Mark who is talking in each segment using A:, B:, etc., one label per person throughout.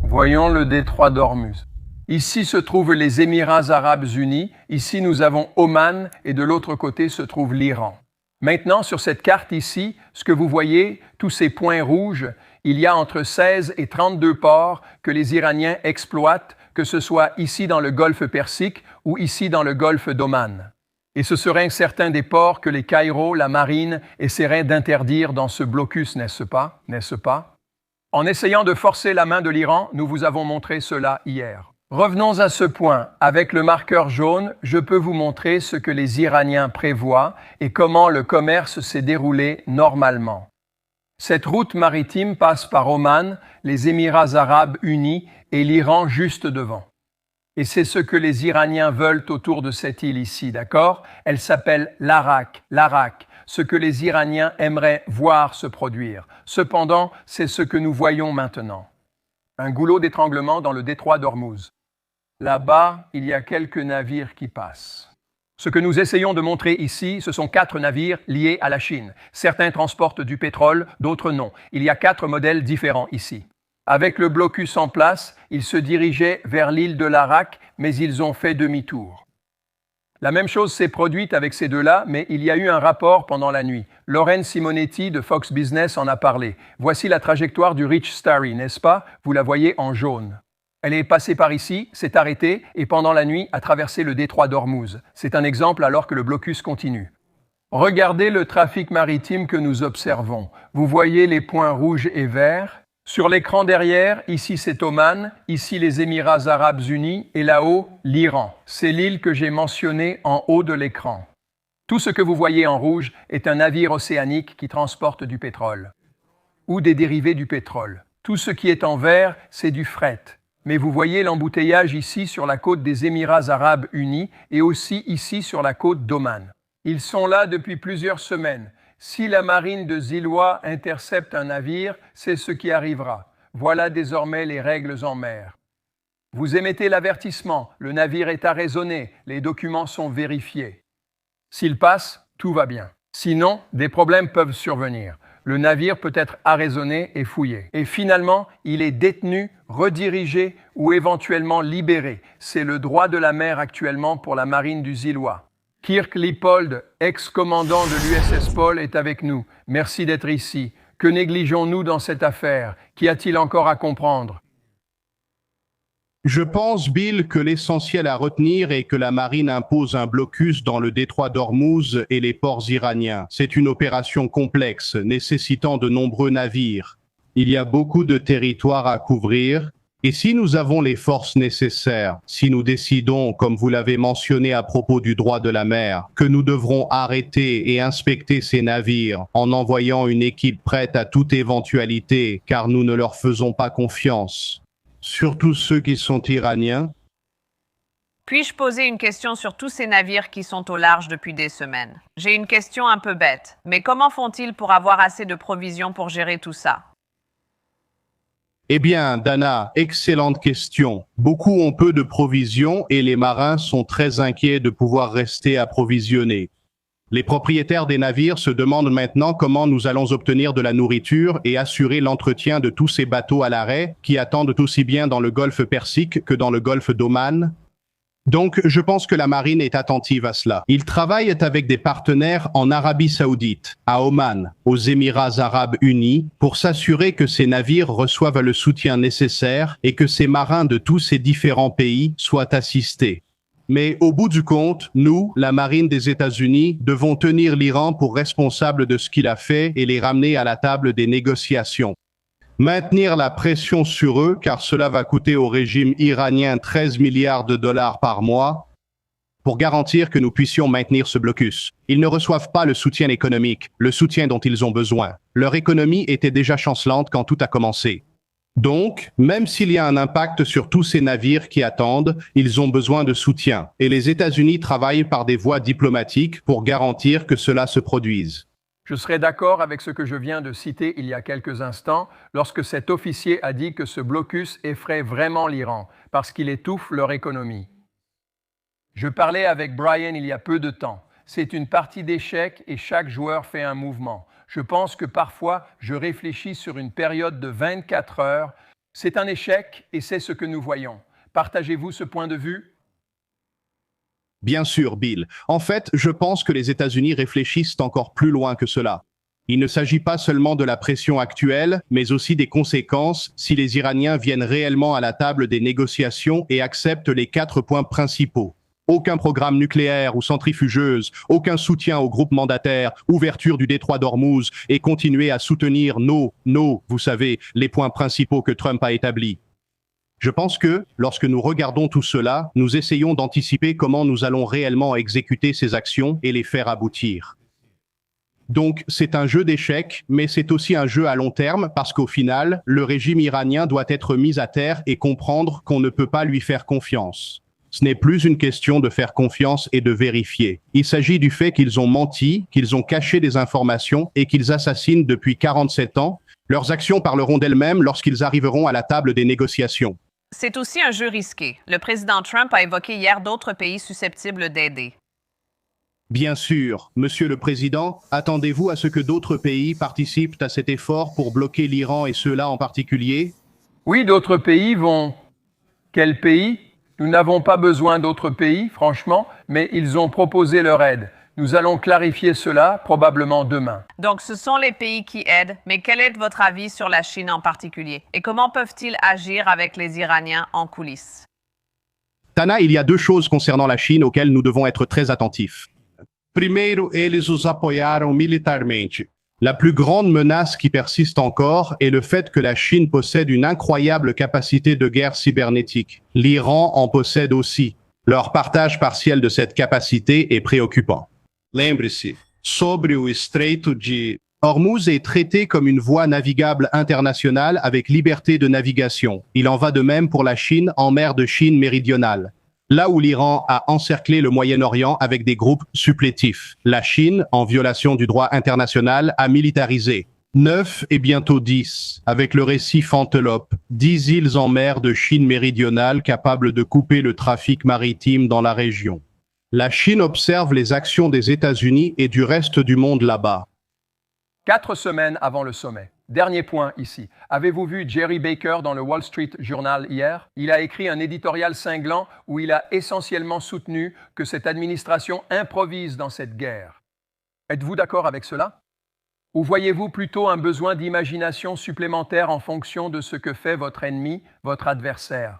A: Voyons le détroit d'Ormuz. Ici se trouvent les Émirats arabes unis, ici nous avons Oman et de l'autre côté se trouve l'Iran. Maintenant, sur cette carte ici, ce que vous voyez, tous ces points rouges, il y a entre 16 et 32 ports que les Iraniens exploitent, que ce soit ici dans le golfe Persique ou ici dans le golfe d'Oman. Et ce seraient certains des ports que les Caïro, la marine, essaieraient d'interdire dans ce blocus, n'est-ce pas? En essayant de forcer la main de l'Iran, nous vous avons montré cela hier. Revenons à ce point. Avec le marqueur jaune, je peux vous montrer ce que les Iraniens prévoient et comment le commerce s'est déroulé normalement. Cette route maritime passe par Oman, les Émirats arabes unis et l'Iran juste devant. Et c'est ce que les Iraniens veulent autour de cette île ici, d'accord? Elle s'appelle l'Arak, ce que les Iraniens aimeraient voir se produire. Cependant, c'est ce que nous voyons maintenant. Un goulot d'étranglement dans le détroit d'Ormuz. Là-bas, il y a quelques navires qui passent. Ce que nous essayons de montrer ici, ce sont 4 navires liés à la Chine. Certains transportent du pétrole, d'autres non. Il y a 4 modèles différents ici. Avec le blocus en place, ils se dirigeaient vers l'île de l'Arak, mais ils ont fait demi-tour. La même chose s'est produite avec ces deux-là, mais il y a eu un rapport pendant la nuit. Lorraine Simonetti de Fox Business en a parlé. Voici la trajectoire du Rich Starry, n'est-ce pas? Vous la voyez en jaune. Elle est passée par ici, s'est arrêtée et pendant la nuit a traversé le détroit d'Ormuz. C'est un exemple alors que le blocus continue. Regardez le trafic maritime que nous observons. Vous voyez les points rouges et verts. Sur l'écran derrière, ici c'est Oman, ici les Émirats arabes unis et là-haut, l'Iran. C'est l'île que j'ai mentionnée en haut de l'écran. Tout ce que vous voyez en rouge est un navire océanique qui transporte du pétrole ou des dérivés du pétrole. Tout ce qui est en vert, c'est du fret. Mais vous voyez l'embouteillage ici sur la côte des Émirats arabes unis et aussi ici sur la côte d'Oman. Ils sont là depuis plusieurs semaines. Si la marine de Zilwa intercepte un navire, c'est ce qui arrivera. Voilà désormais les règles en mer. Vous émettez l'avertissement, le navire est arraisonné, les documents sont vérifiés. S'il passe, tout va bien. Sinon, des problèmes peuvent survenir. Le navire peut être arraisonné et fouillé. Et finalement, il est détenu, redirigé ou éventuellement libéré. C'est le droit de la mer actuellement pour la marine du Zilwa. Kirk Lippold, ex-commandant de l'USS Paul, est avec nous. Merci d'être ici. Que négligeons-nous dans cette affaire? Qu'y a-t-il encore à comprendre?
B: Je pense, Bill, que l'essentiel à retenir est que la marine impose un blocus dans le détroit d'Ormuz et les ports iraniens. C'est une opération complexe, nécessitant de nombreux navires. Il y a beaucoup de territoires à couvrir, et si nous avons les forces nécessaires, si nous décidons, comme vous l'avez mentionné à propos du droit de la mer, que nous devrons arrêter et inspecter ces navires en envoyant une équipe prête à toute éventualité, car nous ne leur faisons pas confiance. Surtout ceux qui sont iraniens.
C: Puis-je poser une question sur tous ces navires qui sont au large depuis des semaines? J'ai une question un peu bête, mais comment font-ils pour avoir assez de provisions pour gérer tout ça?
B: Eh bien, Dana, excellente question. Beaucoup ont peu de provisions et les marins sont très inquiets de pouvoir rester approvisionnés. Les propriétaires des navires se demandent maintenant comment nous allons obtenir de la nourriture et assurer l'entretien de tous ces bateaux à l'arrêt qui attendent aussi bien dans le golfe Persique que dans le golfe d'Oman. Donc, je pense que la marine est attentive à cela. Ils travaillent avec des partenaires en Arabie Saoudite, à Oman, aux Émirats arabes unis, pour s'assurer que ces navires reçoivent le soutien nécessaire et que ces marins de tous ces différents pays soient assistés. Mais au bout du compte, nous, la marine des États-Unis, devons tenir l'Iran pour responsable de ce qu'il a fait et les ramener à la table des négociations. Maintenir la pression sur eux, car cela va coûter au régime iranien 13 milliards de dollars par mois, pour garantir que nous puissions maintenir ce blocus. Ils ne reçoivent pas le soutien économique, le soutien dont ils ont besoin. Leur économie était déjà chancelante quand tout a commencé. Donc, même s'il y a un impact sur tous ces navires qui attendent, ils ont besoin de soutien. Et les États-Unis travaillent par des voies diplomatiques pour garantir que cela se produise.
A: Je serais d'accord avec ce que je viens de citer il y a quelques instants, lorsque cet officier a dit que ce blocus effraie vraiment l'Iran, parce qu'il étouffe leur économie. Je parlais avec Brian il y a peu de temps. C'est une partie d'échecs et chaque joueur fait un mouvement. Je pense que parfois, je réfléchis sur une période de 24 heures. C'est un échec et c'est ce que nous voyons. Partagez-vous ce point de vue?
B: Bien sûr, Bill. En fait, je pense que les États-Unis réfléchissent encore plus loin que cela. Il ne s'agit pas seulement de la pression actuelle, mais aussi des conséquences si les Iraniens viennent réellement à la table des négociations et acceptent les 4 points principaux. Aucun programme nucléaire ou centrifugeuse, aucun soutien aux groupes mandataires, ouverture du détroit d'Ormuz et continuer à soutenir vous savez, les points principaux que Trump a établis. Je pense que, lorsque nous regardons tout cela, nous essayons d'anticiper comment nous allons réellement exécuter ces actions et les faire aboutir. Donc, c'est un jeu d'échecs, mais c'est aussi un jeu à long terme parce qu'au final, le régime iranien doit être mis à terre et comprendre qu'on ne peut pas lui faire confiance. Ce n'est plus une question de faire confiance et de vérifier. Il s'agit du fait qu'ils ont menti, qu'ils ont caché des informations et qu'ils assassinent depuis 47 ans. Leurs actions parleront d'elles-mêmes lorsqu'ils arriveront à la table des négociations.
C: C'est aussi un jeu risqué. Le président Trump a évoqué hier d'autres pays susceptibles d'aider.
B: Bien sûr, Monsieur le Président, attendez-vous à ce que d'autres pays participent à cet effort pour bloquer l'Iran et ceux-là en particulier?
A: Oui, d'autres pays vont... Quels pays? Nous n'avons pas besoin d'autres pays, franchement, mais ils ont proposé leur aide. Nous allons clarifier cela probablement demain.
C: Donc, ce sont les pays qui aident, mais quel est votre avis sur la Chine en particulier? Et comment peuvent-ils agir avec les Iraniens en coulisses?
B: Tana, il y a 2 choses concernant la Chine auxquelles nous devons être très attentifs. Primeiro, eles os apoiaram militarmente. La plus grande menace qui persiste encore est le fait que la Chine possède une incroyable capacité de guerre cybernétique. L'Iran en possède aussi. Leur partage partiel de cette capacité est préoccupant. Lembre-se, sobre o Estreito de Hormuz est traité comme une voie navigable internationale avec liberté de navigation. Il en va de même pour la Chine en mer de Chine méridionale. Là où l'Iran a encerclé le Moyen-Orient avec des groupes supplétifs, la Chine, en violation du droit international, a militarisé. 9 et bientôt 10, avec le récif Antelope, 10 îles en mer de Chine méridionale capables de couper le trafic maritime dans la région. La Chine observe les actions des États-Unis et du reste du monde là-bas.
A: 4 semaines avant le sommet. Dernier point ici. Avez-vous vu Jerry Baker dans le Wall Street Journal hier? Il a écrit un éditorial cinglant où il a essentiellement soutenu que cette administration improvise dans cette guerre. Êtes-vous d'accord avec cela? Ou voyez-vous plutôt un besoin d'imagination supplémentaire en fonction de ce que fait votre ennemi, votre adversaire?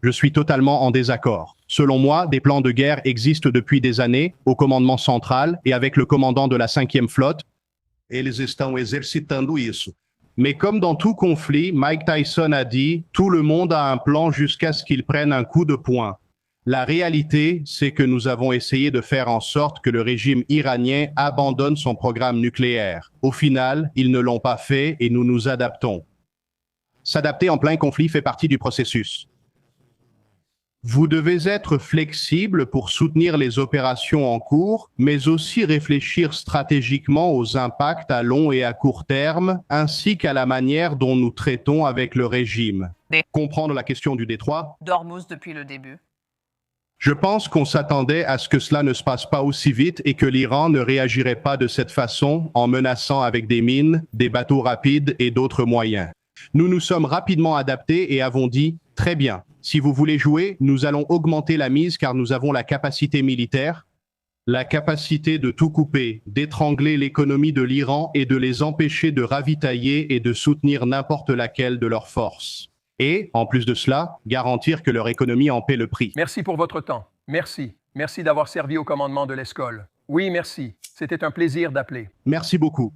B: Je suis totalement en désaccord. Selon moi, des plans de guerre existent depuis des années, au commandement central et avec le commandant de la 5e flotte. Eles estão exercitando isso. Mais comme dans tout conflit, Mike Tyson a dit « Tout le monde a un plan jusqu'à ce qu'il prenne un coup de poing ». La réalité, c'est que nous avons essayé de faire en sorte que le régime iranien abandonne son programme nucléaire. Au final, ils ne l'ont pas fait et nous nous adaptons. S'adapter en plein conflit fait partie du processus. Vous devez être flexible pour soutenir les opérations en cours, mais aussi réfléchir stratégiquement aux impacts à long et à court terme, ainsi qu'à la manière dont nous traitons avec le régime. Comprendre la question du détroit.
C: D'Ormuz depuis le début.
B: Je pense qu'on s'attendait à ce que cela ne se passe pas aussi vite et que l'Iran ne réagirait pas de cette façon en menaçant avec des mines, des bateaux rapides et d'autres moyens. Nous nous sommes rapidement adaptés et avons dit « Très bien, si vous voulez jouer, nous allons augmenter la mise car nous avons la capacité militaire, la capacité de tout couper, d'étrangler l'économie de l'Iran et de les empêcher de ravitailler et de soutenir n'importe laquelle de leurs forces. Et, en plus de cela, garantir que leur économie en paie le prix. »
A: Merci pour votre temps. Merci. Merci d'avoir servi au commandement de l'Escole. Oui, merci. C'était un plaisir d'appeler.
B: Merci beaucoup.